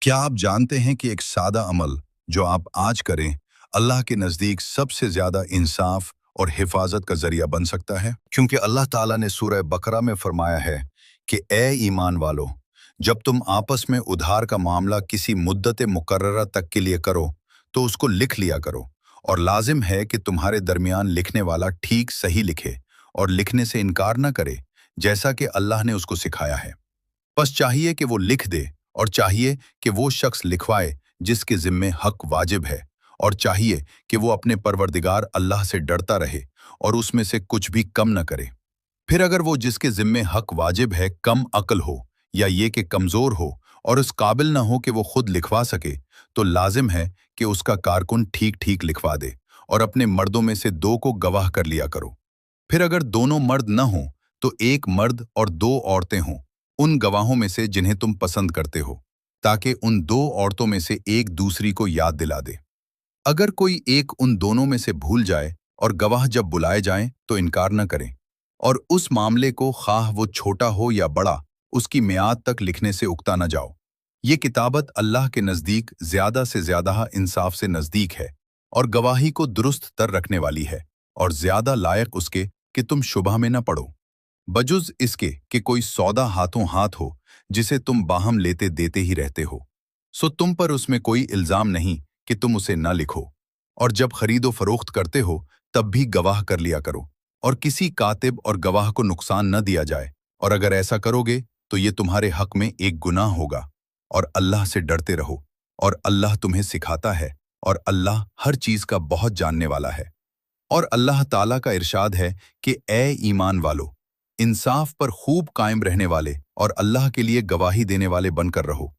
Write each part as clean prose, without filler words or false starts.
क्या आप जानते हैं कि एक सादा अमल जो आप आज करें अल्लाह के नज़दीक सबसे ज़्यादा इंसाफ और हिफाजत का ज़रिया बन सकता है? क्योंकि अल्लाह ताला ने सूरह बकरा में फरमाया है कि ए ईमान वालो, जब तुम आपस में उधार का मामला किसी मुद्दत मुकर्ररा तक के लिए करो तो उसको लिख लिया करो, और लाजिम है कि तुम्हारे दरमियान लिखने वाला ठीक सही लिखे और लिखने से इनकार न करे, जैसा कि अल्लाह ने उसको सिखाया है। बस चाहिए कि वो लिख दे, और चाहिए कि वो शख्स लिखवाए जिसके ज़िम्मे हक वाजिब है, और चाहिए कि वो अपने परवरदिगार अल्लाह से डरता रहे और उसमें से कुछ भी कम न करे। फिर अगर वो जिसके ज़िम्मे हक वाजिब है कम अक्ल हो, या ये कि कमज़ोर हो और उस काबिल न हो कि वो खुद लिखवा सके, तो लाजिम है कि उसका कारकुन ठीक ठीक लिखवा दे, और अपने मर्दों में से 2 को गवाह कर लिया करो। फिर अगर दोनों मर्द न हों तो एक मर्द और 2 औरतें हों, उन गवाहों में से जिन्हें तुम पसंद करते हो, ताकि उन 2 औरतों में से एक दूसरी को याद दिला दे। अगर कोई एक उन दोनों में से भूल जाए और गवाह जब बुलाए जाएं तो इनकार न करें, और उस मामले को खाह वो छोटा हो या बड़ा, उसकी मियाद तक लिखने से उकता न जाओ। ये किताबत अल्लाह के नज़दीक ज़्यादा से ज़्यादा इंसाफ से नज़दीक है, और गवाही को दुरुस्त तर रखने वाली है, और ज़्यादा लायक उसके कि तुम शुबह में न पड़ो, बजुज़ इसके कि कोई सौदा हाथों हाथ हो जिसे तुम बाहम लेते देते ही रहते हो, सो तुम पर उसमें कोई इल्ज़ाम नहीं कि तुम उसे न लिखो। और जब खरीदो फरोख्त करते हो तब भी गवाह कर लिया करो, और किसी कातिब और गवाह को नुकसान न दिया जाए, और अगर ऐसा करोगे तो ये तुम्हारे हक में एक गुनाह होगा। और अल्लाह से डरते रहो, और अल्लाह तुम्हें सिखाता है, और अल्लाह हर चीज़ का बहुत जानने वाला है। और अल्लाह ताला का इरशाद है कि ए ईमान वालो, इंसाफ पर खूब कायम रहने वाले और अल्लाह के लिए गवाही देने वाले बनकर रहो,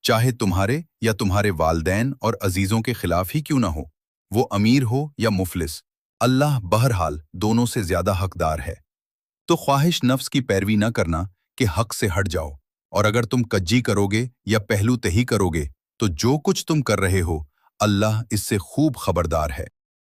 चाहे तुम्हारे या तुम्हारे वालदैन और अजीजों के खिलाफ ही क्यों ना हो, वो अमीर हो या मुफलिस, अल्लाह बहरहाल दोनों से ज्यादा हकदार है। तो ख्वाहिश नफ्स की पैरवी न करना कि हक से हट जाओ, और अगर तुम कज्जी करोगे या पहलू तही करोगे तो जो कुछ तुम कर रहे हो अल्लाह इससे खूब खबरदार है।